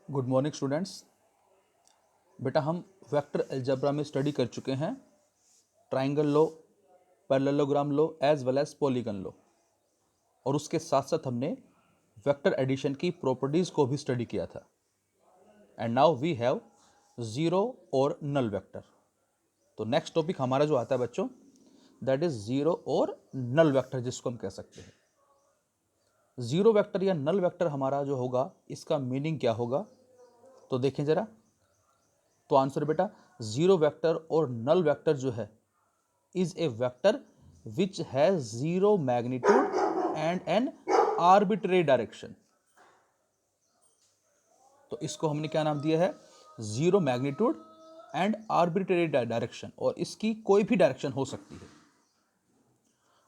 Good morning students. बेटा हम vector algebra में स्टडी कर चुके हैं ट्राइंगल लो, पैरेललोग्राम लो एज वेल एज पॉलीगन लो, और उसके साथ साथ हमने वेक्टर एडिशन की प्रॉपर्टीज़ को भी स्टडी किया था। And now we have zero और नल वेक्टर। तो नेक्स्ट टॉपिक हमारा जो आता है बच्चों, दैट इज ज़ीरो और नल वेक्टर, जिसको हम कह सकते हैं। ज़ीरो वेक्टर या नल वेक्टर हमारा जो होगा, इसका मीनिंग क्या होगा, तो देखें जरा। तो आंसर बेटा, जीरो वेक्टर और नल वेक्टर जो है is a vector which has zero magnitude and an arbitrary direction. तो इसको हमने क्या नाम दिया है, zero magnitude and arbitrary direction, और इसकी कोई भी डायरेक्शन हो सकती है।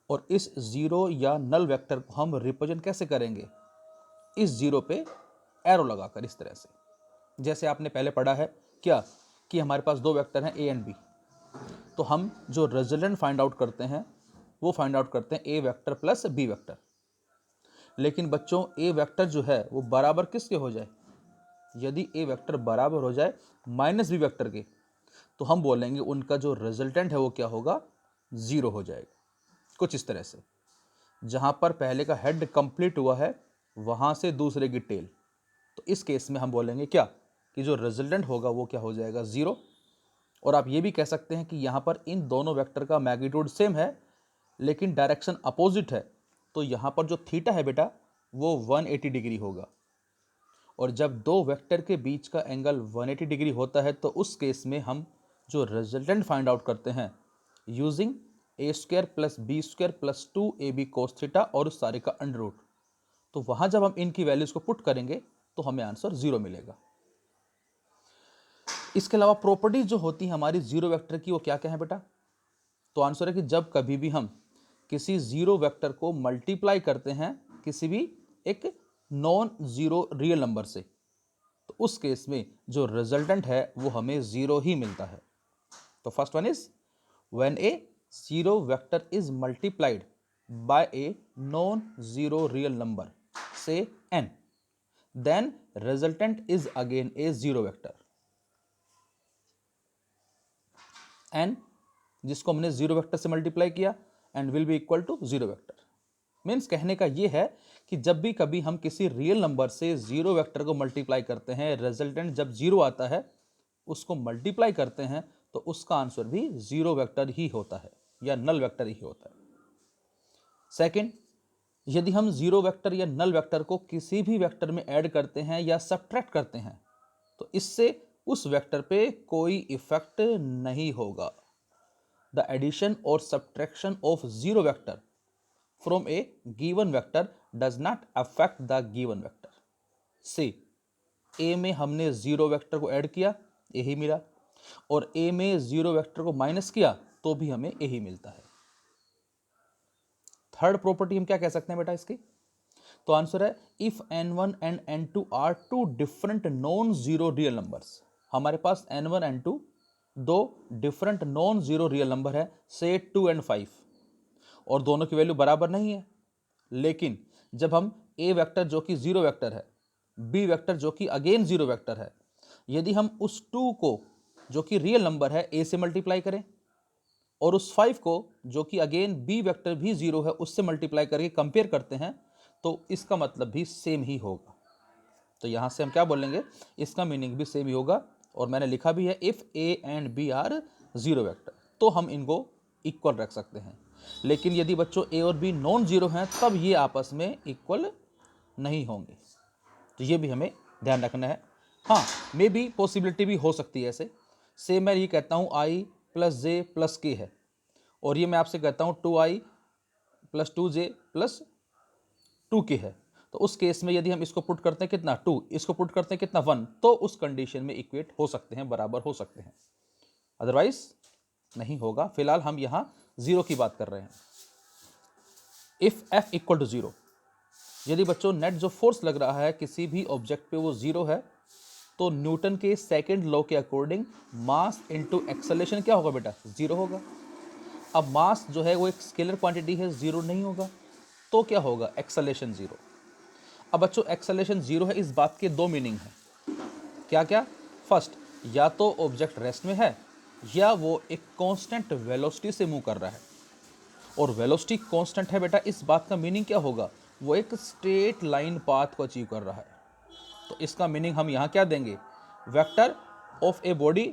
और इस जीरो या नल वेक्टर को हम रिप्रेजेंट कैसे करेंगे, इस जीरो पे एरो लगाकर, इस तरह से। जैसे आपने पहले पढ़ा है क्या, कि हमारे पास दो वेक्टर हैं ए एंड बी, तो हम जो रिजल्टेंट फाइंड आउट करते हैं वो फाइंड आउट करते हैं ए वेक्टर प्लस बी वेक्टर। लेकिन बच्चों ए वेक्टर जो है वो बराबर किसके हो जाए, यदि ए वेक्टर बराबर हो जाए माइनस बी वेक्टर के, तो हम बोलेंगे उनका जो रिजल्टेंट है वो क्या होगा, जीरो हो जाएगा। कुछ इस तरह से, जहां पर पहले का हेड कंप्लीट हुआ है वहां से दूसरे की टेल, तो इस केस में हम बोलेंगे क्या, कि जो रिजल्टेंट होगा वो क्या हो जाएगा, जीरो। और आप ये भी कह सकते हैं कि यहाँ पर इन दोनों वेक्टर का मैग्नीट्यूड सेम है लेकिन डायरेक्शन अपोजिट है, तो यहाँ पर जो थीटा है बेटा वो 180 डिग्री होगा। और जब दो वेक्टर के बीच का एंगल 180 डिग्री होता है तो उस केस में हम जो रिजल्टेंट फाइंड आउट करते हैं using a square plus b square plus 2ab cos theta और उस सारे का अंडर रूट, तो वहाँ जब हम इनकी वैल्यूज़ को पुट करेंगे तो हमें आंसर जीरो मिलेगा। इसके अलावा प्रॉपर्टीज जो होती है हमारी जीरो वेक्टर की, वो क्या क्या है बेटा, तो आंसर है कि जब कभी भी हम किसी जीरो वेक्टर को मल्टीप्लाई करते हैं किसी भी एक नॉन जीरो रियल नंबर से, तो उस केस में जो रिजल्टेंट है वो हमें जीरो ही मिलता है। तो first one is when a zero vector is multiplied by a non zero real number से n, then resultant is again a zero vector. N जिसको हमने जीरो वेक्टर से मल्टीप्लाई किया and will be equal to zero vector. Means कहने का ये है कि जब भी कभी हम किसी रियल नंबर से जीरो वेक्टर को मल्टीप्लाई करते हैं, रिजल्टेंट जब जीरो आता है उसको मल्टीप्लाई करते हैं, तो उसका आंसर भी जीरो वेक्टर ही होता है या नल वेक्टर ही होता है। सेकेंड, यदि हम जीरो वेक्टर या नल वेक्टर को किसी भी वेक्टर में ऐड करते हैं या सब्ट्रैक्ट करते हैं तो इससे उस वेक्टर पे कोई इफेक्ट नहीं होगा। द एडिशन और subtraction of zero vector from A given vector does not affect the given vector. से ए में हमने जीरो वेक्टर को ऐड किया, ए ही मिला, और ए में जीरो वेक्टर को माइनस किया तो भी हमें ए ही मिलता है। थर्ड प्रॉपर्टी हम क्या कह सकते हैं बेटा इसकी, तो आंसर है if n1 and n2 are two different non zero real numbers. हमारे पास n1 n2 दो different non zero real number है, से 2 and 5, और दोनों की वैल्यू बराबर नहीं है। लेकिन जब हम ए वेक्टर जो कि जीरो वेक्टर है, बी वेक्टर जो कि अगेन जीरो वेक्टर है, यदि हम उस 2 को जो कि रियल नंबर है ए से मल्टीप्लाई करें और उस 5 को जो कि अगेन बी वेक्टर भी जीरो है उससे मल्टीप्लाई करके कंपेयर करते हैं, तो इसका मतलब भी सेम ही होगा। तो यहां से हम क्या बोलेंगे, इसका मीनिंग भी सेम ही होगा। और मैंने लिखा भी है if a and b are zero vector, तो हम इनको इक्वल रख सकते हैं। लेकिन यदि बच्चों ए और बी नॉन जीरो हैं तब ये आपस में इक्वल नहीं होंगे, तो ये भी हमें ध्यान रखना है। हाँ, मे बी पॉसिबिलिटी भी हो सकती है ऐसे। से मैं ये कहता हूँ आई प्लस जे प्लस के है, और ये मैं आपसे कहता हूँ 2i plus 2j plus 2k है, तो उस केस में यदि हम इसको पुट करते हैं कितना 2, इसको पुट करते हैं कितना 1, तो उस कंडीशन में इक्वेट हो सकते हैं, बराबर हो सकते हैं, अदरवाइज नहीं होगा। फिलहाल हम यहां जीरो की बात कर रहे हैं। If f equal to zero, यदि बच्चों नेट जो फोर्स लग रहा है किसी भी ऑब्जेक्ट पे वो जीरो है, तो न्यूटन के सेकेंड लॉ के अकॉर्डिंग मास इनटू एक्सेलरेशन क्या होगा बेटा, जीरो होगा। अब मास जो है वो एक स्केलर क्वांटिटी है, जीरो नहीं होगा, तो क्या होगा, एक्सेलरेशन जीरो। अब बच्चों एक्सेलरेशन जीरो है, इस बात के दो मीनिंग है। क्या क्या? फर्स्ट, या तो ऑब्जेक्ट रेस्ट में है या वो एक कांस्टेंट वेलोसिटी से मूव कर रहा है। और वेलोसिटी कांस्टेंट है बेटा, इस बात का मीनिंग क्या होगा? वो एक स्ट्रेट लाइन पाथ को अचीव कर रहा है। तो इसका मीनिंग हम यहाँ क्या देंगे? Vector of a body,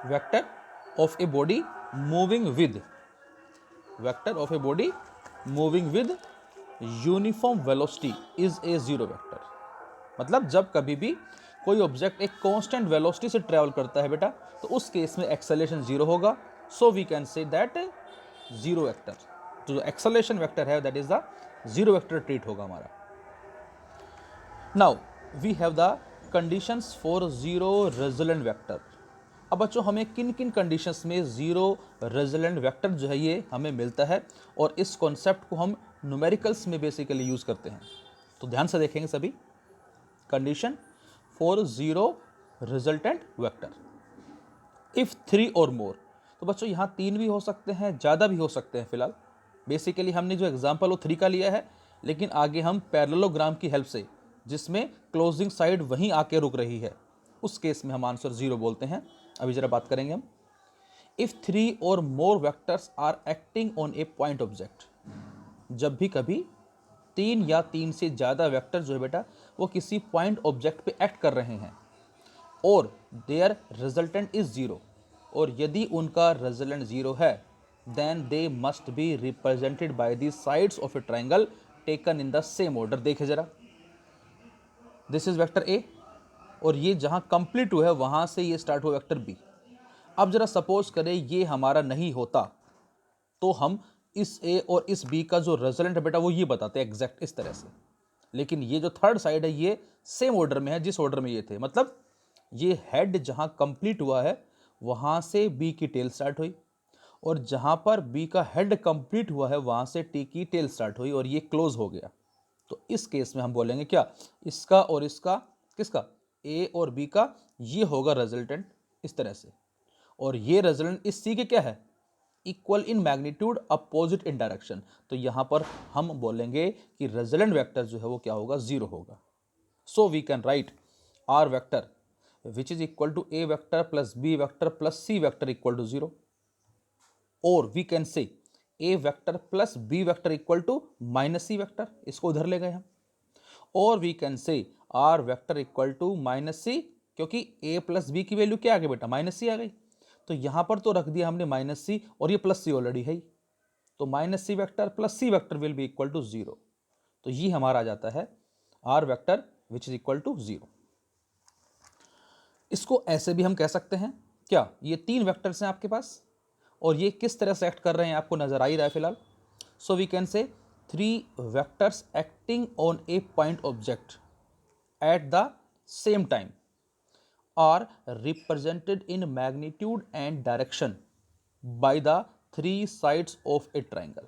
vector of a body moving with, vector of a body moving with uniform velocity is a zero vector. मतलब जब कभी भी कोई ऑब्जेक्ट एक कांस्टेंट वेलोसिटी से ट्रेवल करता है बेटा, तो उस केस में एक्सेलरेशन जीरो होगा। So we can say that zero vector, जो एक्सेलरेशन वेक्टर है that is the zero vector treat होगा हमारा। Now we have the conditions for zero resultant vector. अब बच्चों हमें किन किन कंडीशंस में जीरो रेजोलेंट वेक्टर जो है ये हमें मिलता है, और इस कॉन्सेप्ट को हम न्यूमेरिकल्स में बेसिकली यूज करते हैं। तो ध्यान से देखेंगे सभी। Condition for zero resultant vector, if 3 और मोर। तो बच्चों यहाँ 3 भी हो सकते हैं, ज़्यादा भी हो सकते हैं। फिलहाल बेसिकली हमने जो एग्जांपल वो 3 का लिया है, लेकिन आगे हम पैरेललोग्राम की हेल्प से, जिसमें क्लोजिंग साइड वहीं आके रुक रही है, उस केस में हम आंसर 0 बोलते हैं। अभी जरा बात करेंगे हम। इफ 3 और more vectors are acting on a point object, जब भी कभी 3 या 3 से ज़्यादा वेक्टर जो है बेटा वो किसी पॉइंट ऑब्जेक्ट पे एक्ट कर रहे हैं, और देयर रिजल्टेंट इज 0, और यदि उनका रिजल्टेंट 0 है, then they must be represented by the sides of a triangle taken in the same order. देखे जरा, दिस इज वेक्टर ए, और ये जहाँ कंप्लीट हुआ है वहाँ से ये स्टार्ट हुआ वेक्टर बी। अब जरा सपोज करें ये हमारा नहीं होता, तो हम इस ए और इस बी का जो रिजल्टेंट है बेटा वो ये बताते हैं एग्जैक्ट इस तरह से। लेकिन ये जो थर्ड साइड है ये सेम ऑर्डर में है जिस ऑर्डर में ये थे। मतलब ये हेड जहाँ कंप्लीट हुआ है वहाँ से बी की टेल स्टार्ट हुई, और जहाँ पर बी का हेड कंप्लीट हुआ है वहाँ से टी की टेल स्टार्ट हुई, और ये क्लोज हो गया। तो इस केस में हम बोलेंगे क्या? इसका और इसका, किसका? ए और बी का, ये होगा रिजल्टेंट इस तरह से। और ये रिजल्टेंट इस सी के क्या है? Equal in magnitude, opposite in direction. तो यहां पर हम बोलेंगे कि रिजल्टेंट वेक्टर जो है वो क्या होगा? 0 होगा। So we can write R vector which is equal to A vector plus B vector plus C vector equal to 0, और we can say A vector plus B vector equal to minus C vector, इसको उधर ले गए हम। और we can say R vector equal to minus C, क्योंकि A plus B की value क्या आ गई बेटा? माइनस सी आ गई। तो यहां पर तो रख दिया हमने माइनस सी, और ये प्लस सी ऑलरेडी है ही। तो minus C vector plus C vector will be equal to 0। तो ये हमारा आ जाता है r vector which is equal to 0। इसको ऐसे भी हम कह सकते हैं क्या? ये 3 वेक्टर्स हैं आपके पास, और ये किस तरह से एक्ट कर रहे हैं आपको नजर आ ही रहा है फिलहाल। सो we can say 3 vectors acting on a point object at the same time are represented in magnitude and direction by the 3 sides of a triangle,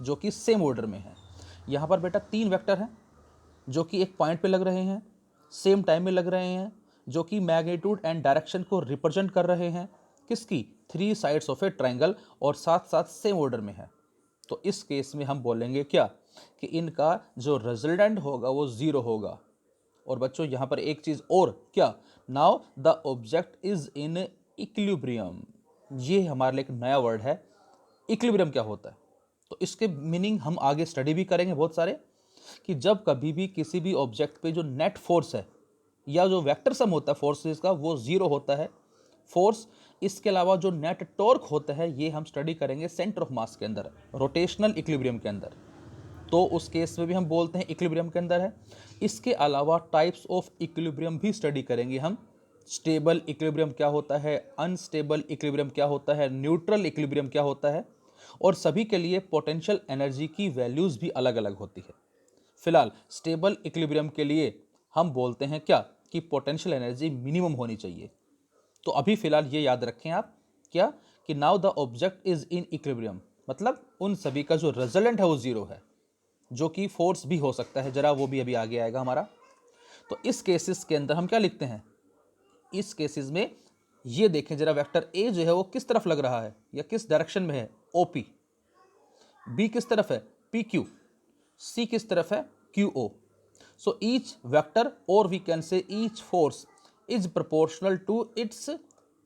जो कि सेम ऑर्डर में है। यहाँ पर बेटा 3 वेक्टर हैं जो कि एक पॉइंट पे लग रहे हैं, सेम टाइम में लग रहे हैं, जो कि मैग्नीट्यूड एंड डायरेक्शन को रिप्रेजेंट कर रहे हैं, किसकी? 3 साइड्स ऑफ ए ट्राइंगल, और साथ साथ सेम ऑर्डर में है। तो इस केस में हम बोलेंगे क्या? कि इनका जो रिजल्टेंट होगा वो 0 होगा। और बच्चों यहाँ पर एक चीज और, क्या? Now the object is in equilibrium. ये हमारे लिए एक नया वर्ड है। इक्विलिब्रियम क्या होता है? तो इसके मीनिंग हम आगे स्टडी भी करेंगे बहुत सारे, कि जब कभी भी किसी भी ऑब्जेक्ट पे जो नेट फोर्स है या जो वेक्टर सम होता है फोर्सेस का वो 0 होता है फोर्स। इसके अलावा जो नेट टॉर्क होता है ये हम स्टडी करेंगे सेंटर ऑफ मास के अंदर, रोटेशनल इक्विलिब्रियम के अंदर। तो उस केस में भी हम बोलते हैं इक्विलिब्रियम के अंदर है। इसके अलावा टाइप्स ऑफ इक्विलिब्रियम भी स्टडी करेंगे हम। स्टेबल इक्विलिब्रियम क्या होता है, अनस्टेबल इक्विलिब्रियम क्या होता है, न्यूट्रल इक्विलिब्रियम क्या होता है, और सभी के लिए पोटेंशियल एनर्जी की वैल्यूज भी अलग अलग होती है। फिलहाल स्टेबल इक्विलिब्रियम के लिए हम बोलते हैं क्या? कि पोटेंशियल एनर्जी मिनिमम होनी चाहिए। तो अभी फिलहाल ये याद रखें आप, क्या? कि now the object is in equilibrium, मतलब उन सभी का जो रिजल्टेंट है वो 0 है, जो कि फोर्स भी हो सकता है, जरा वो भी अभी आगे आएगा हमारा। तो इस केसेस के अंदर हम क्या लिखते हैं? इस केसेस में ये देखें जरा, वेक्टर ए जो है वो किस तरफ लग रहा है या किस डायरेक्शन में है? ओपी। बी किस तरफ है? P Q. सी किस तरफ है? Q O. So each vector और we can say each force is proportional to its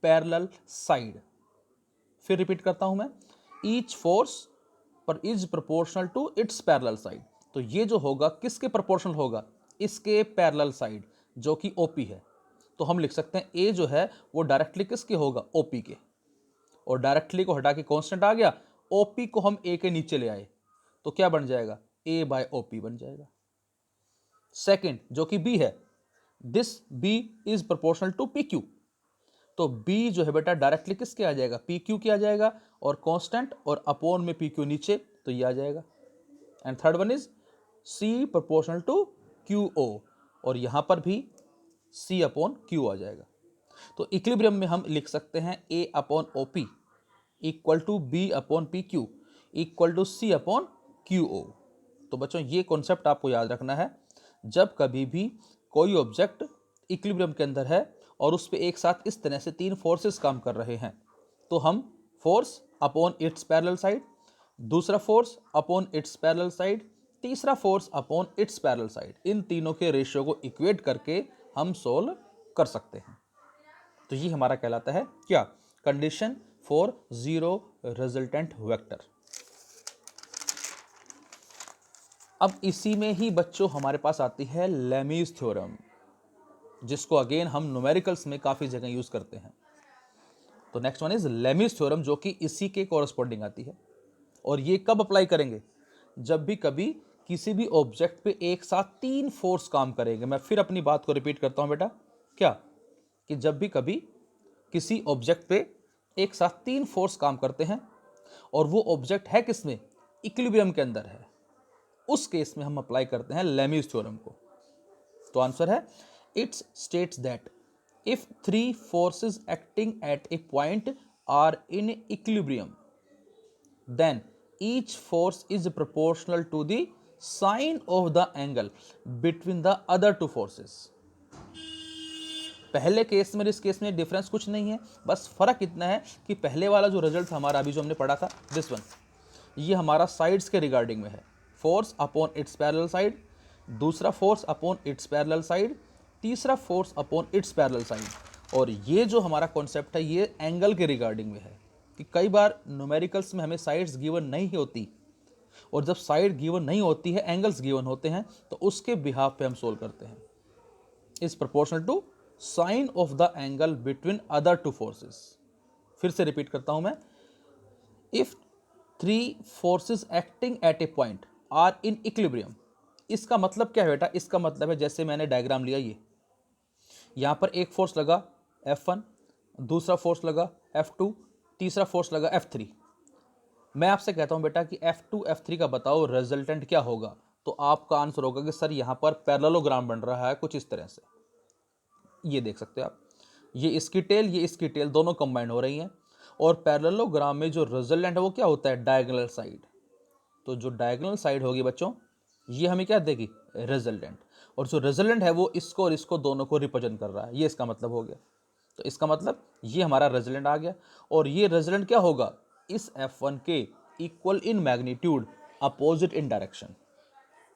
parallel side. फिर रिपीट करता हूं मैं, ईच फोर्स पर is proportional to its parallel side. तो ये जो होगा किसके प्रोपोर्शनल होगा, इसके पैरेलल साइड जो कि ओपी है। तो हम लिख सकते हैं ए जो है वो डायरेक्टली किसके होगा, ओपी के, और डायरेक्टली को हटा के कांस्टेंट आ गया, ओपी को हम ए के नीचे ले आए तो क्या बन जाएगा, ए बाय ओपी बन जाएगा। सेकंड जो कि बी है, this b is proportional to p q. तो बी जो है बेटा डायरेक्टली किसके आ जाएगा, पी क्यू के आ जाएगा, और कांस्टेंट और अपॉन में पी क्यू नीचे तो ये आ जाएगा। And third one is c proportional to q o, और यहां पर भी सी अपॉन क्यू आ जाएगा। तो इक्विलिब्रियम में हम लिख सकते हैं A upon O P equal to B upon P Q equal to C upon Q O. तो बच्चों ये कॉन्सेप्ट आपको याद रखना है, जब कभी भी कोई ऑब्जेक्ट इक्विलिब्रियम के अंदर है और उस पर एक साथ इस तरह से तीन फोर्सेस काम कर रहे हैं, तो हम force upon its parallel side, दूसरा force upon its parallel side, तीसरा force upon its parallel side, इन तीनों के रेशियो को इक्वेट करके हम सोल्व कर सकते हैं। तो ये हमारा कहलाता है क्या, condition for zero resultant vector. अब इसी में ही बच्चों हमारे पास आती है लेमीज थ्योरम, जिसको अगेन हम न्यूमेरिकल्स में काफी जगह यूज करते हैं। तो next one is Lami's theorem, जो कि इसी के कॉरस्पॉन्डिंग आती है। और ये कब अप्लाई करेंगे, जब भी कभी किसी भी ऑब्जेक्ट पे एक साथ तीन फोर्स काम करेंगे। मैं फिर अपनी बात को रिपीट करता हूं बेटा, क्या कि जब भी कभी किसी ऑब्जेक्ट पे एक साथ तीन फोर्स काम करते हैं और वो ऑब्जेक्ट है किसमें, इक्विलिब्रियम के अंदर है, उस केस में हम अप्लाई करते हैं लेमीज थ्योरम को। तो आंसर है, it's states that if three forces acting at a point are in equilibrium, then each force is proportional to the sine of the angle between the other two forces। पहले case में इस case में difference कुछ नहीं है, बस फर्क इतना है कि पहले वाला जो रिजल्ट हमारा अभी जो हमने पढ़ा था दिस वन, ये हमारा साइड्स के रिगार्डिंग में है, force upon its parallel side, दूसरा force upon its parallel side, तीसरा force upon its parallel side. और ये जो हमारा कॉन्सेप्ट है ये एंगल के रिगार्डिंग में है कि कई बार न्यूमेरिकल्स में हमें साइड्स गिवन नहीं होती, और जब साइड गिवन नहीं होती है एंगल्स गिवन होते हैं, तो उसके बिहाफ पे हम सोल्व करते हैं। Is proportional to sine of the angle between other two forces. फिर से रिपीट करता हूं मैं, if three forces acting at a point are in equilibrium, इसका मतलब क्या है बेटा, इसका मतलब है जैसे मैंने डायग्राम लिया, ये यहां पर एक फोर्स लगा F1, दूसरा फोर्स लगा F2, तीसरा फोर्स लगा F3। मैं आपसे कहता हूं बेटा कि F2 F3 का बताओ रिजल्टेंट क्या होगा, तो आपका आंसर होगा कि सर यहां पर पैरेललोग्राम बन रहा है कुछ इस तरह से। ये देख सकते हो आप, ये इसकी टेल दोनों कंबाइन हो रही हैं, और पैरेललोग्राम में जो रिजल्टेंट है वो क्या होता है, डायगोनल साइड। तो जो डायगोनल साइड होगी बच्चों, ये हमें क्या देगी, रिजल्टेंट। और जो रिजल्टेंट है वो इसको और इसको दोनों को रिप्रेजेंट कर रहा है, ये इसका मतलब हो गया। तो इसका मतलब ये हमारा रिजल्टेंट आ गया, और ये रिजल्टेंट क्या होगा, इस F1 के equal in magnitude opposite in direction.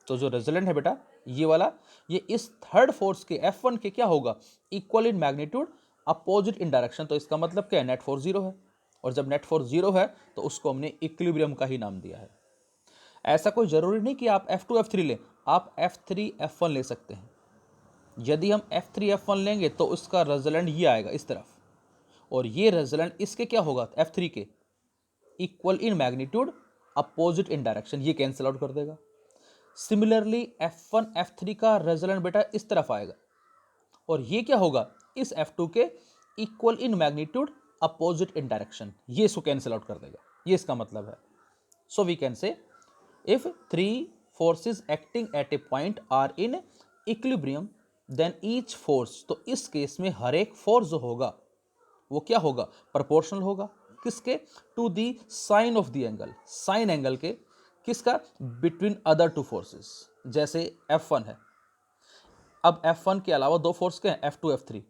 तो जो रिजल्टेंट है बेटा ये वाला, ये इस थर्ड फोर्स के F1 के क्या होगा, equal in magnitude opposite in direction. तो इसका मतलब क्या है, नेट फोर्स जीरो है, और जब नेट फोर्स जीरो है तो उसको हमने इक्विलिब्रियम का ही नाम दिया है। ऐसा कोई जरूरी नहीं कि आप F2 F3 लें, आप F3 F1 ले सकते हैं। यदि हम F3 F1 लेंगे तो उसका रिजल्टेंट ये आएगा इस तरफ, और ये रिजल्टेंट इसके क्या होगा, F3 के equal in magnitude opposite in direction, ये कैंसिल आउट कर देगा। सिमिलरली F1 F3 का रिजल्टेंट बेटा इस तरफ आएगा, और ये क्या होगा, इस F2 के equal in magnitude opposite in direction, ये इसको कैंसिल आउट कर देगा, ये इसका मतलब है। So we can say if three forces acting at a point are in equilibrium then each force, तो इस केस में हर एक फोर्स जो होगा वो क्या होगा, प्रोपोर्शनल होगा किसके, to the sine of the angle, sine angle के, किसका, बिटवीन अदर टू फोर्सेस। जैसे F1 है, अब F1 के अलावा दो फोर्स के हैं F2 F3,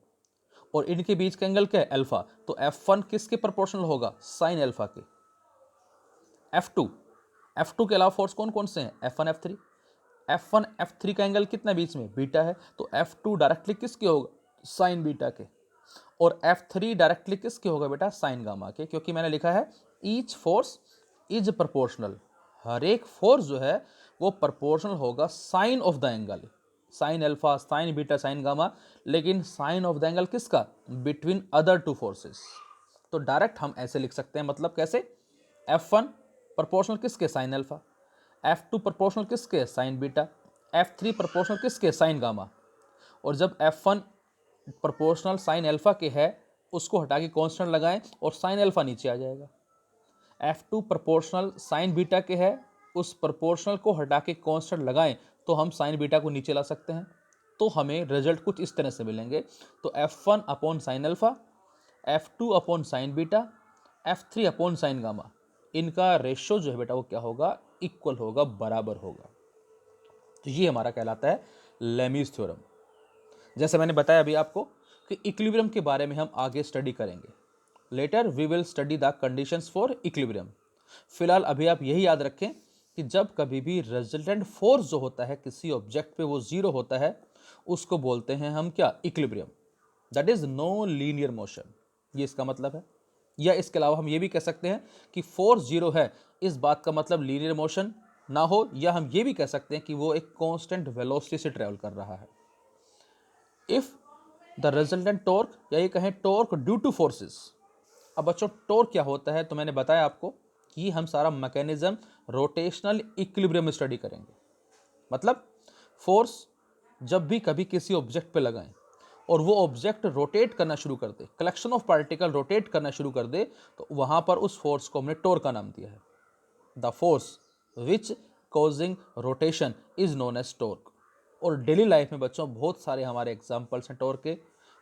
और इनके बीच का एंगल क्या है, अल्फा। तो F1 किसके प्रोपोर्शनल होगा, साइन अल्फा के। F2 के अलावा फोर्स कौन कौन से हैं, F1 F3। F1 F3 का एंगल कितना बीच में, बीटा है, तो F2 डायरेक्टली किसके होगा, साइन बीटा के, और F3 डायरेक्टली किसके होगा बेटा, साइन गामा के, क्योंकि मैंने लिखा है ईच फोर्स इज प्रोपोर्शनल, हर एक फोर्स जो है वो प्रोपोर्शनल होगा sine of the angle, sine alpha, sine beta, sine gamma, लेकिन साइन ऑफ द एंगल किसका, बिटवीन अदर टू फोर्सेस। तो डायरेक्ट हम ऐसे लिख सकते हैं, मतलब कैसे, F1 प्रोपोर्शनल किसके, साइन अल्फा, F2 प्रोपोर्शनल किसके, साइन बीटा, F3 प्रोपोर्शनल किसके, साइन गामा। और जब F1 प्रोपोर्शनल साइन अल्फा के है, उसको हटा के कांस्टेंट लगाएं और साइन अल्फा नीचे आ जाएगा। F2 प्रोपोर्शनल साइन बीटा के है, उस प्रोपोर्शनल को हटा के कांस्टेंट लगाएं तो हम साइन बीटा को नीचे ला सकते हैं, तो हमें रिजल्ट कुछ इस तरह से मिलेंगे। तो F1 upon sine alpha, F2 upon sine beta, F3 upon sine gamma, इनका रेशियो जो है बेटा वो क्या होगा, इक्वल होगा, बराबर होगा। तो ये हमारा कहलाता है लेमीज थ्योरम। जैसे मैंने बताया अभी आपको कि इक्विलिब्रियम के बारे में हम आगे स्टडी करेंगे, later we will study the conditions for equilibrium. फिलहाल अभी आप यही याद रखें कि जब कभी भी रिजल्टेंट फोर्स जो होता है किसी ऑब्जेक्ट पे वो जीरो होता है, उसको बोलते हैं हम क्या, equilibrium, that is no linear motion, ये इसका मतलब है। या इसके अलावा हम ये भी कह सकते हैं कि फोर्स जीरो है, इस बात का मतलब लीनियर मोशन ना हो, या हम ये भी कह सकते हैं कि वो एक कांस्टेंट वेलोसिटी से ट्रेवल कर रहा है। इफ द रिजल्टेंट टॉर्क, या ये कहें टॉर्क ड्यू टू फोर्सेस। अब बच्चों टॉर्क क्या होता है, तो मैंने बताया आपको कि हम सारा मैकेनिज्म रोटेशनल इक्विलिब्रियम में स्टडी करेंगे। मतलब फोर्स जब भी कभी किसी ऑब्जेक्ट पे लगाएं और वो ऑब्जेक्ट रोटेट करना शुरू कर दे, कलेक्शन ऑफ पार्टिकल रोटेट करना शुरू कर दे, तो वहां पर उस फोर्स को हमने टॉर्क का नाम दिया है। The force which causing rotation is known as torque. और डेली लाइफ में बच्चों बहुत सारे हमारे एग्जाम्पल्स हैं टॉर्क के।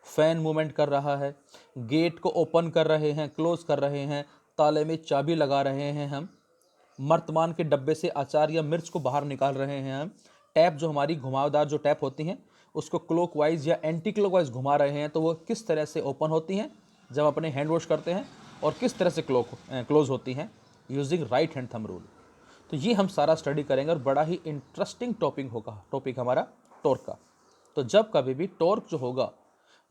फैन मूवमेंट कर रहा है, गेट को ओपन कर रहे हैं, क्लोज कर रहे हैं, ताले में चाबी लगा रहे हैं हम, मर्तमान के डब्बे से अचार या मिर्च को बाहर निकाल रहे हैं हम, टैप जो हमारी घुमावदार जो टैप होती हैं उसको क्लॉकवाइज या एंटी क्लॉकवाइज घुमा रहे हैं, तो वो किस तरह से ओपन होती हैं जब अपने हैंड वॉश करते हैं, और किस तरह से क्लोज होती हैं using right hand thumb rule. तो ये हम सारा स्टडी करेंगे और बड़ा ही इंटरेस्टिंग टॉपिक हमारा टॉर्क का। तो जब कभी भी टॉर्क जो होगा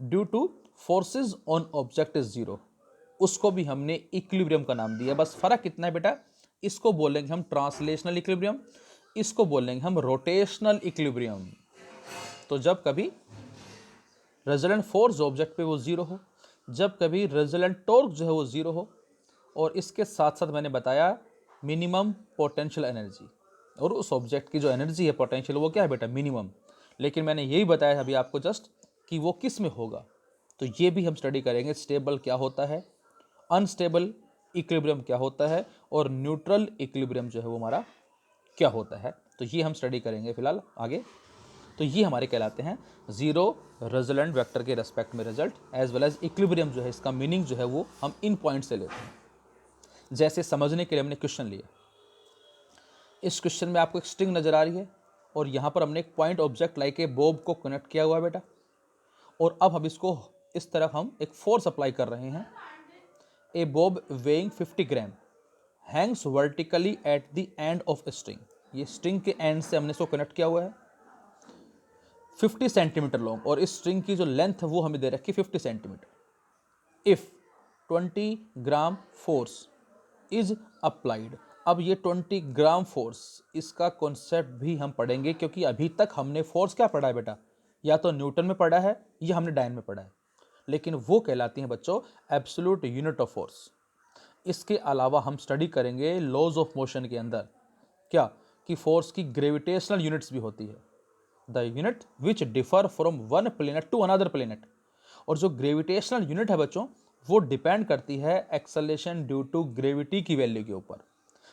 due two forces on object is zero, उसको भी हमने इक्विलिब्रियम का नाम दिया। बस फर्क कितना है बेटा, इसको बोलेंगे हम ट्रांसलेशनल इक्विलिब्रियम, इसको बोलेंगे हम रोटेशनल इक्विलिब्रियम। तो जब कभी रिजल्टेंट फोर्स ऑब्जेक्ट पे वो जीरो हो, जब कभी रिजल्टेंट टॉर्क जो है वो जीरो हो, और इसके साथ साथ मैंने बताया मिनिमम पोटेंशियल एनर्जी, और उस ऑब्जेक्ट की जो एनर्जी है पोटेंशियल वो क्या है बेटा, मिनिमम। लेकिन मैंने यही बताया अभी आपको जस्ट कि वो किस में होगा, तो ये भी हम स्टडी करेंगे। स्टेबल क्या होता है, अनस्टेबल इक्विलिब्रियम क्या होता है, और न्यूट्रल इक्विलिब्रियम जो है वो हमारा क्या होता है, तो ये हम स्टडी करेंगे फिलहाल आगे। तो ये हमारे कहलाते हैं जीरो रिजल्टेंट वेक्टर के रेस्पेक्ट में result, as well as equilibrium जो है इसका मीनिंग जो है वो हम इन पॉइंट से लेते हैं। जैसे समझने के लिए हमने क्वेश्चन लिया, इस क्वेश्चन में आपको एक स्ट्रिंग नजर आ रही है और यहाँ पर हमने एक point object like a Bob को कनेक्ट किया हुआ है बेटा, और अब हम इसको इस तरफ हम एक फोर्स अप्लाई कर रहे हैं। A bob weighing 50 gram hangs vertically at the end of string, ये स्ट्रिंग के एंड से हमने इसको कनेक्ट किया हुआ है, 50 सेंटीमीटर लॉन्ग, और इस स्ट्रिंग की जो लेंथ है वो हमें दे रखी है 50 centimetre. If 20 gram force is applied, अब ये 20 ग्राम फोर्स, इसका कॉन्सेप्ट भी हम पढ़ेंगे, क्योंकि अभी तक हमने फोर्स क्या पढ़ा है बेटा, या तो न्यूटन में पढ़ा है या हमने डायन में पढ़ा है, लेकिन वो कहलाती हैं बच्चों एब्सोल्यूट यूनिट ऑफ फोर्स। इसके अलावा हम स्टडी करेंगे लॉज ऑफ मोशन के अंदर क्या, कि फोर्स की ग्रेविटेशनल यूनिट्स भी होती है, the unit which differ from one planet to another planet. और जो ग्रेविटेशनल यूनिट है बच्चों वो डिपेंड करती है एक्सेलरेशन ड्यू टू ग्रेविटी की वैल्यू के ऊपर,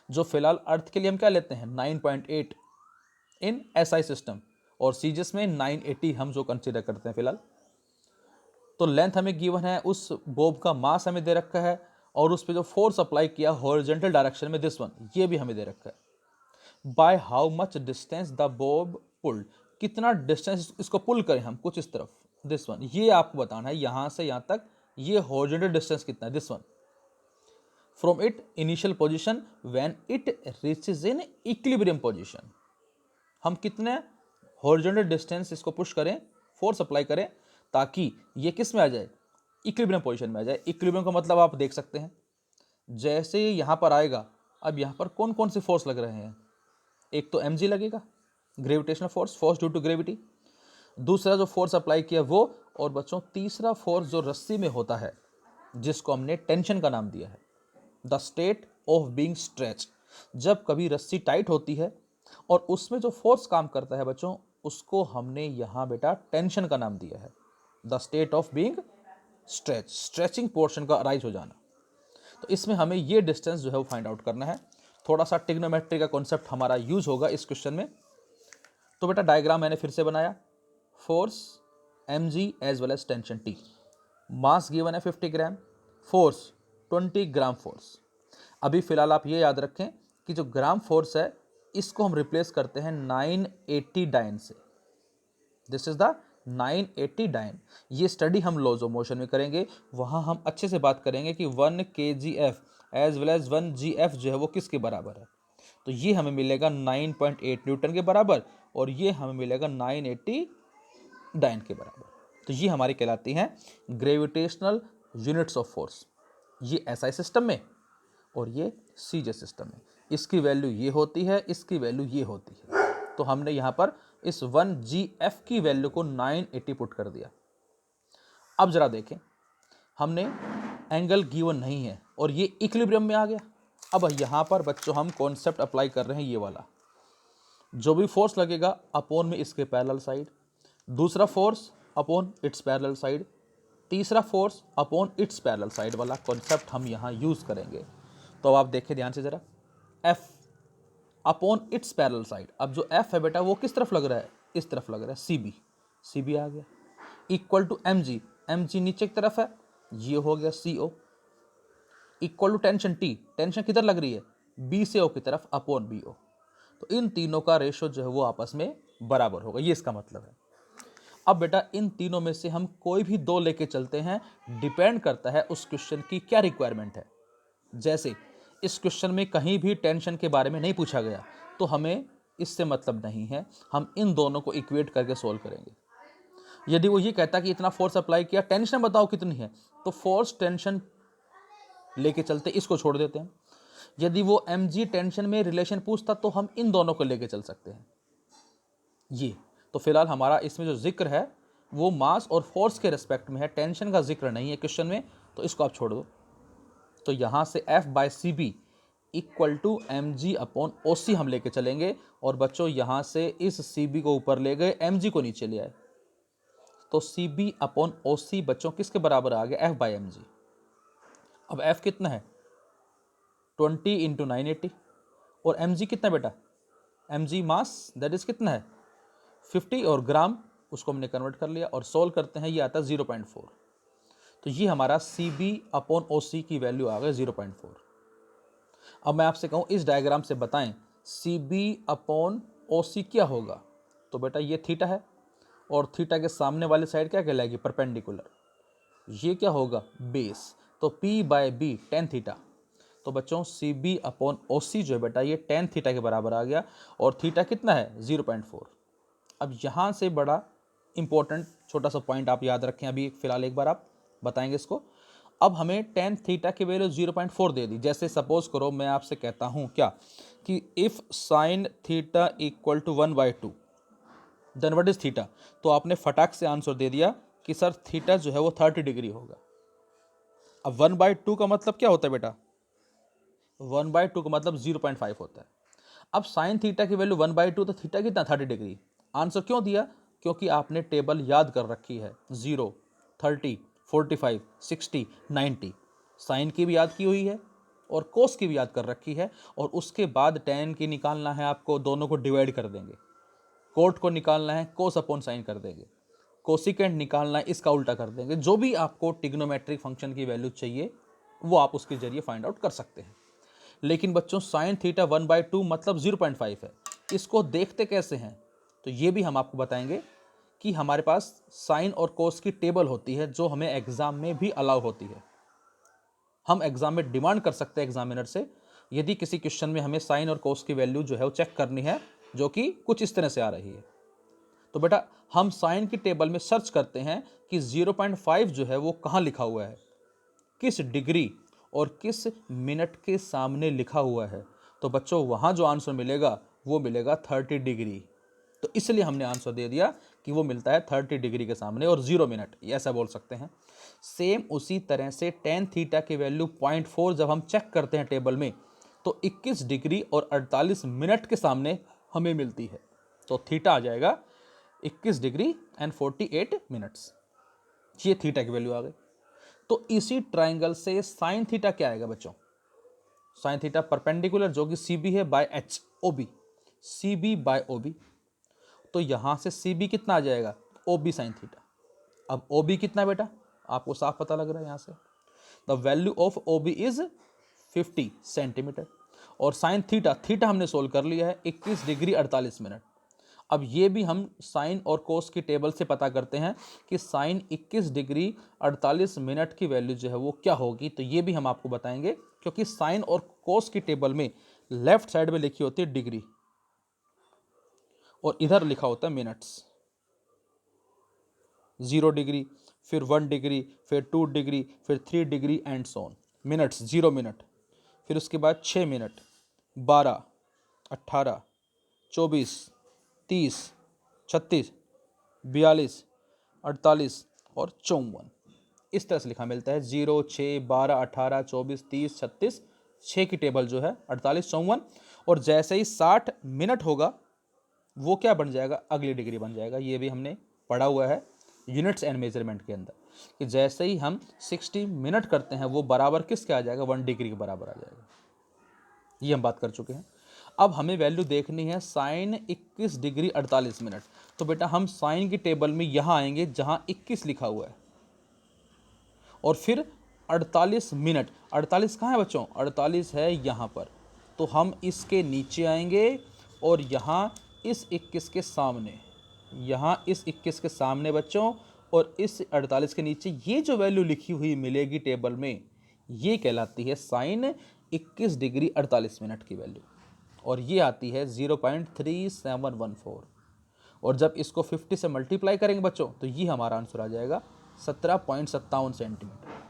जो फिलहाल अर्थ के लिए हम क्या लेते हैं 9.8 इन एसआई सिस्टम, और सीजीएस में 980 हम जो कंसीडर करते हैं फिलहाल। तो लेंथ हमें गिवन है, उस बॉब का मास हमें दे रखा है, और उस पर जो फोर्स अप्लाई किया हॉरिजॉन्टल डायरेक्शन में दिस वन, ये भी हमें दे रखा है। By how much distance the Bob pulled, कितना डिस्टेंस इसको पुल करें हम कुछ इस तरफ, दिस वन, ये आपको बताना है यहां से यहां तक ये हॉरिजॉन्टल डिस्टेंस कितना है, this one, from it initial position when it reaches in equilibrium position. हम कितने हॉरिजॉन्टल डिस्टेंस इसको पुश करें, फोर्स अप्लाई करें, ताकि ये किस में आ जाए, इक्विलिब्रियम पोजीशन में आ जाए। इक्विलिब्रियम का मतलब आप देख सकते हैं, जैसे ये यहाँ पर आएगा, अब यहाँ पर कौन कौन से फोर्स लग रहे हैं, एक तो mg लगेगा, gravitational force, force due to gravity, दूसरा जो फोर्स अप्लाई किया वो, और बच्चों तीसरा फोर्स जो रस्सी में होता है जिसको हमने टेंशन का नाम दिया है, the state of being stretch. जब कभी रस्सी टाइट होती है और उसमें जो फोर्स काम करता है बच्चों, उसको हमने यहाँ बेटा टेंशन का नाम दिया है, the state of being stretch, stretching portion का अराइज हो जाना। तो इसमें हमें ये डिस्टेंस जो है वो फाइंड आउट करना है। थोड़ा सा ट्रिग्नोमेट्री का कॉन्सेप्ट हमारा यूज होगा इस क्वेश्चन में। तो बेटा डायग्राम मैंने फिर से बनाया, force mg as well as tension T, mass given है 50 ग्राम, फोर्स 20 ग्राम फोर्स। अभी फिलहाल आप ये याद रखें कि जो ग्राम फोर्स है इसको हम रिप्लेस करते हैं 980 डायन से, दिस इज द 980 डायन। ये स्टडी हम लॉज ऑफ मोशन में करेंगे, वहाँ हम अच्छे से बात करेंगे कि 1 kgf as well as 1 gf जो है वो किसके बराबर है। तो ये हमें मिलेगा 9.8 न्यूटन के बराबर, और ये हमें मिलेगा 980 डायन के बराबर। तो ये हमारी कहलाती हैं ग्रेविटेशनल यूनिट्स ऑफ फोर्स। ये SI सिस्टम में और ये CJ सिस्टम में, इसकी वैल्यू ये होती है, इसकी वैल्यू ये होती है। तो हमने यहाँ पर इस 1 gf की वैल्यू को 980 पुट कर दिया। अब जरा देखें, हमने एंगल गिवन नहीं है और ये इक्विलिब्रियम में आ गया। अब यहाँ पर बच्चों हम कॉन्सेप्ट अप्लाई कर रहे हैं, ये वाला जो भी फोर्स लगेगा अपॉन में इसके पैरेलल साइड, दूसरा force upon its parallel side, तीसरा force upon its parallel side वाला कॉन्सेप्ट हम यहाँ यूज़ करेंगे। तो अब आप देखें ध्यान से ज़रा, F upon its parallel side. अब जो F है बेटा वो किस तरफ लग रहा है, इस तरफ लग रहा है, CB आ गया, इक्वल टू mg नीचे की तरफ है, ये हो गया CO, equal to tension T, tension किधर लग रही है, B से O की तरफ, अपॉन BO। तो इन तीनों का रेशो जो है वो आपस में बराबर होगा, ये इसका मतलब है। अब बेटा इन तीनों में से हम कोई भी दो लेके चलते हैं, डिपेंड करता है उस क्वेश्चन की क्या रिक्वायरमेंट है। जैसे इस क्वेश्चन में कहीं भी टेंशन के बारे में नहीं पूछा गया, तो हमें इससे मतलब नहीं है, हम इन दोनों को इक्वेट करके सोल्व करेंगे। यदि वो ये कहता कि इतना फोर्स अप्लाई किया, टेंशन बताओ कितनी है, तो फोर्स टेंशन लेके चलते, इसको छोड़ देते हैं। यदि वो mg टेंशन में रिलेशन पूछता तो हम इन दोनों को लेके चल सकते हैं। ये तो फिलहाल हमारा इसमें जो जिक्र है वो मास और फोर्स के रिस्पेक्ट में है, टेंशन का जिक्र नहीं है क्वेश्चन में, तो इसको आप छोड़ दो। तो यहाँ से F/CB equal to mg upon OC हम लेके चलेंगे, और बच्चों यहाँ से इस CB को ऊपर ले गए, mg को नीचे ले आए, तो CB अपॉन OC बच्चों किसके बराबर आ गया, F/mg। अब F कितना है, 20 इंटू 980, और mg कितना बेटा, mg मास दैट इज कितना है 50, और ग्राम उसको हमने कन्वर्ट कर लिया और सोल्व करते हैं, ये आता है 0.4। तो ये हमारा CB अपॉन OC की वैल्यू आ गई 0.4। अब मैं आपसे कहूँ इस डायग्राम से बताएं CB अपॉन OC क्या होगा, तो बेटा ये थीटा है, और थीटा के सामने वाली साइड क्या कहलाएगी, परपेंडिकुलर, ये क्या होगा, बेस, तो P/B tan थीटा। तो बच्चों CB अपॉन OC जो है बेटा ये tan थीटा के बराबर आ गया, और थीटा कितना है 0.4। अब यहाँ से बड़ा इंपॉर्टेंट छोटा सा पॉइंट आप याद रखें, अभी फिलहाल एक बार आप बताएंगे इसको। अब हमें tan थीटा की वैल्यू 0.4 दे दी। जैसे सपोज करो मैं आपसे कहता हूँ क्या कि if sine theta equal to 1/2 then what is theta, तो आपने फटाक से आंसर दे दिया कि सर थीटा जो है वो 30 डिग्री होगा। अब 1/2 का मतलब क्या होता है बेटा, 1/2 का मतलब 0.5 होता है। अब साइन थीटा की वैल्यू 1/2, तो थीटा कितना 30 डिग्री। आंसर क्यों दिया, क्योंकि आपने टेबल याद कर रखी है, 0, 30, 45, 60, 90, साइन की भी याद की हुई है और कोस की भी याद कर रखी है, और उसके बाद tan की निकालना है आपको, दोनों को डिवाइड कर देंगे, कोट को निकालना है कोस अपॉन साइन कर देंगे, कोसिकेंट निकालना है इसका उल्टा कर देंगे। जो भी आपको ट्रिग्नोमेट्रिक फंक्शन की वैल्यू चाहिए वो आप उसके जरिए फाइंड आउट कर सकते हैं। लेकिन बच्चों साइन थीटा 1/2 मतलब 0.5 है, इसको देखते कैसे हैं, तो ये भी हम आपको बताएंगे कि हमारे पास साइन और कोस की टेबल होती है जो हमें एग्जाम में भी अलाउ होती है। हम एग्जाम में डिमांड कर सकते हैं एग्जामिनर से, यदि किसी क्वेश्चन में हमें साइन और कोस की वैल्यू जो है वो चेक करनी है, जो कि कुछ इस तरह से आ रही है। तो बेटा हम साइन की टेबल में सर्च करते हैं कि 0.5 जो है वो कहाँ लिखा हुआ है, किस डिग्री और किस मिनट के सामने लिखा हुआ है। तो बच्चों वहाँ जो आंसर मिलेगा वो मिलेगा 30 डिग्री। तो इसलिए हमने आंसर दे दिया कि वो मिलता है 30 डिग्री के सामने और 0 मिनट, ऐसा बोल सकते हैं। सेम उसी तरह से टेन थीटा की वैल्यू 0.4 जब हम चेक करते हैं टेबल में तो 21 डिग्री और 48 मिनट के सामने हमें मिलती है। तो थीटा आ जाएगा 21 डिग्री एंड 48 मिनट्स। ये थीटा की वैल्यू आ गई। तो इसी ट्राइंगल से साइन थीटा क्या आएगा बच्चों? साइन थीटा परपेंडिकुलर जो कि सी बी है by h o b, c b by o b. तो यहां से सी बी कितना आ जाएगा? O b sine theta. अब ओ बी कितना बेटा? आपको साफ पता लग रहा है यहां से। The value of o b is 50 centimetre. और साइन थीटा, थीटा हमने सोल्व कर लिया है 21 डिग्री 48 मिनट। अब ये भी हम साइन और कोस की टेबल से पता करते हैं कि साइन 21 डिग्री 48 मिनट की वैल्यू जो है वो क्या होगी। तो ये भी हम आपको बताएंगे, क्योंकि साइन और कोस की टेबल में लेफ्ट साइड में लिखी होती है डिग्री और इधर लिखा होता है मिनट्स। 0 डिग्री, फिर 1 डिग्री, फिर 2 डिग्री, फिर 3 degree and so on. Minutes 0 minute, फिर उसके बाद 6 मिनट, 12, 18, 24, 30, 36, 42, 48 और 54। इस तरह से लिखा मिलता है 0, 6, 12, 18, 24, 30, 36, 6 की टेबल जो है 48, 54। और जैसे ही 60 मिनट होगा वो क्या बन जाएगा? अगली डिग्री बन जाएगा। ये भी हमने पढ़ा हुआ है यूनिट्स एंड मेजरमेंट के अंदर कि जैसे ही हम 60 मिनट करते हैं वो बराबर किसके आ जाएगा? 1 डिग्री के बराबर आ जाएगा। ये हम बात कर चुके हैं। अब हमें वैल्यू देखनी है साइन 21 डिग्री 48 मिनट। तो बेटा हम साइन की टेबल में यहाँ आएंगे जहाँ 21 लिखा हुआ है और फिर 48 मिनट। 48 कहाँ है बच्चों? 48 है यहाँ पर। तो हम इसके नीचे आएंगे और यहाँ इस 21 के सामने, यहाँ इस 21 के सामने बच्चों, और इस 48 के नीचे ये जो वैल्यू लिखी हुई मिलेगी टेबल में, ये कहलाती है साइन 21 डिग्री 48 मिनट की वैल्यू। और ये आती है 0.3714। और जब इसको 50 से मल्टीप्लाई करेंगे बच्चों तो ये हमारा आंसर आ जाएगा 17.57 सेंटीमीटर।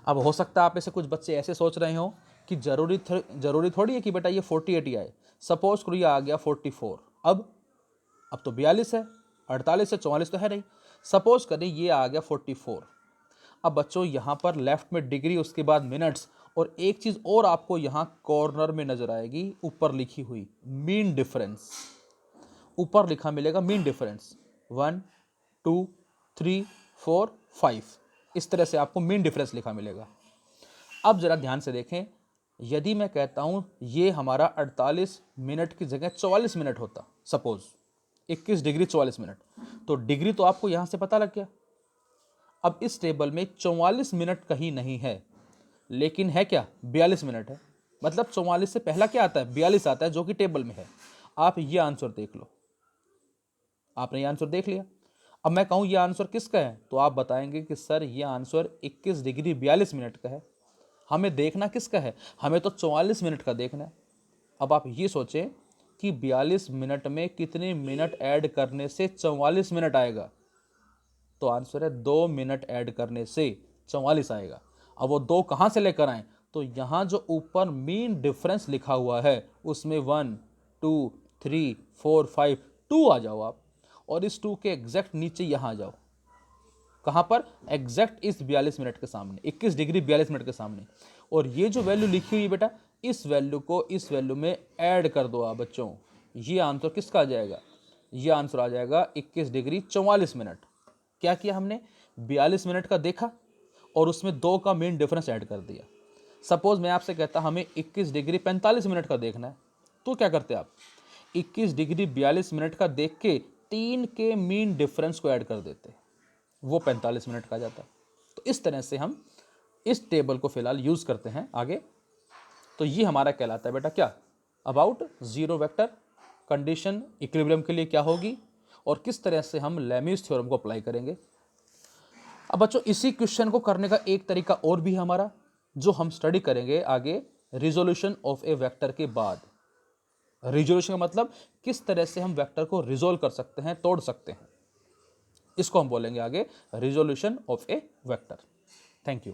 अब हो सकता है आप ऐसे कुछ बच्चे ऐसे सोच रहे हो कि जरूरी थोड़ी है कि बेटा ये 48 ही आए। सपोज करो ये आ गया 44। अब तो 42 है, 48 से 44 तो है नहीं। सपोज करें ये आ गया 44। अब बच्चों यहाँ पर लेफ्ट में डिग्री, उसके बाद मिनट्स, और एक चीज़ और आपको यहाँ कॉर्नर में नजर आएगी, ऊपर लिखी हुई मीन डिफरेंस। ऊपर लिखा मिलेगा मीन डिफरेंस 1, 2, 3, 4, 5। इस तरह से आपको मीन डिफरेंस लिखा मिलेगा। अब जरा ध्यान से देखें, यदि मैं कहता हूं ये हमारा 48 मिनट की जगह 44 मिनट होता, सपोज 21 डिग्री 44 मिनट, तो डिग्री तो आपको यहां से पता लग गया। अब इस टेबल में 44 मिनट कहीं नहीं है, लेकिन है क्या? 42 मिनट है। मतलब 44 से पहला क्या आता है? 42 आता है, जो कि टेबल में है। आप ये आंसर देख लो। आपने ये आंसर देख लिया। अब मैं कहूं ये आंसर किसका है, तो आप बताएंगे कि सर ये आंसर 21 डिग्री 42 मिनट का है। हमें देखना किसका है? हमें तो 44 मिनट का देखना है। अब आप ये सोचें कि 42 मिनट में कितने मिनट ऐड करने से 44 मिनट आएगा? तो आंसर है 2 मिनट ऐड करने से 44 आएगा। अब वो 2 कहाँ से लेकर आए? तो यहाँ जो ऊपर मीन डिफरेंस लिखा हुआ है उसमें 1, 2, 3, 4, 5, 2 आ जाओ आप, और इस 2 के एग्जैक्ट नीचे यहाँ आ जाओ। कहाँ पर? एग्जैक्ट इस 42 मिनट के सामने, 21 डिग्री 42 मिनट के सामने। और ये जो वैल्यू लिखी हुई है बेटा, इस वैल्यू को इस वैल्यू में ऐड कर दो आप बच्चों। ये आंसर किसका आ जाएगा? ये आंसर आ जाएगा 21 डिग्री 44 मिनट। क्या किया हमने? 42 मिनट का देखा और उसमें 2 का मेन डिफरेंस ऐड कर दिया। सपोज मैं आपसे कहता हमें 21 डिग्री 45 मिनट का देखना है, तो क्या करते आप? 21 डिग्री 42 मिनट का देख के 3 के मीन डिफरेंस को ऐड कर देते, वो 45 मिनट का जाता। तो इस तरह से हम इस टेबल को फिलहाल यूज करते हैं आगे। तो ये हमारा कहलाता है बेटा क्या? About zero vector condition equilibrium के लिए क्या होगी और किस तरह से हम लेमीज थ्योरम को अप्लाई करेंगे। अब बच्चों इसी क्वेश्चन को करने का एक तरीका और भी है हमारा, जो हम स्टडी करेंगे आगे रिजोल्यूशन ऑफ ए वेक्टर के बाद। रिजोल्यूशन का मतलब किस तरह से हम वेक्टर को रिजोल्व कर सकते हैं, तोड़ सकते हैं, इसको हम बोलेंगे आगे resolution of A vector. Thank you.